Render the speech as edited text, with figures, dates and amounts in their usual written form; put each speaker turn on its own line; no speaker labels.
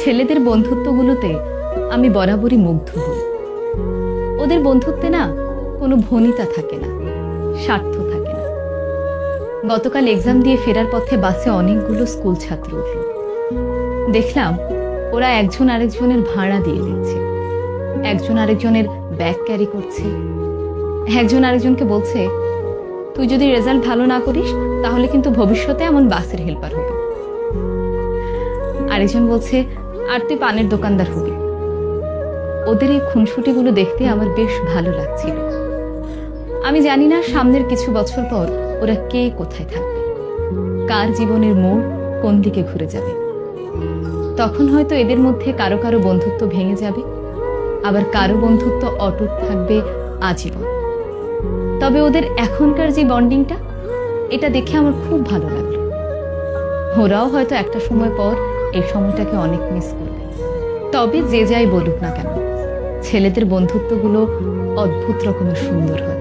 ছেলেদের বন্ধুত্বগুলোতে আমি বরাবরই মুগ্ধ হই। ওদের বন্ধুত্বে না কোনো ভনিতা থাকে না, স্বার্থ থাকে না। গতকাল এক্সাম দিয়ে ফেরার পথে বাসে অনেকগুলো স্কুল ছাত্র উঠল। দেখলাম ওরা একজন আরেকজনের ভাড়া দিয়ে দিচ্ছে, একজন আরেকজনের ব্যাগ ক্যারি করছে, একজন আরেকজনকে বলছে, তুই যদি রেজাল্ট ভালো না করিস তাহলে কিন্তু ভবিষ্যতে এমন বাসের হেল্পার হবে। আরেকজন বলছে, আর তুই পানের দোকানদার হবি। ওদের এই খুনসুটিগুলো দেখতে আমার বেশ ভালো লাগছিল। আমি জানি না সামনের কিছু বছর পর ওরা কে কোথায় থাকবে, কার জীবনের মোড় কোন দিকে ঘুরে যাবে। তখন হয়তো এদের মধ্যে কারো কারো বন্ধুত্ব ভেঙে যাবে, আবার কারো বন্ধুত্ব অটুট থাকবে আজীবন। তবে ওদের এখনকার যে বন্ডিংটা, এটা দেখে আমার খুব ভালো লাগলো। ওরাও হয়তো একটা সময় পর এই সময়টাকে অনেক মিস করবে। তবে যে যাই বলুক না কেন, ছেলেদের বন্ধুত্বগুলো অদ্ভুত রকমের সুন্দর হয়।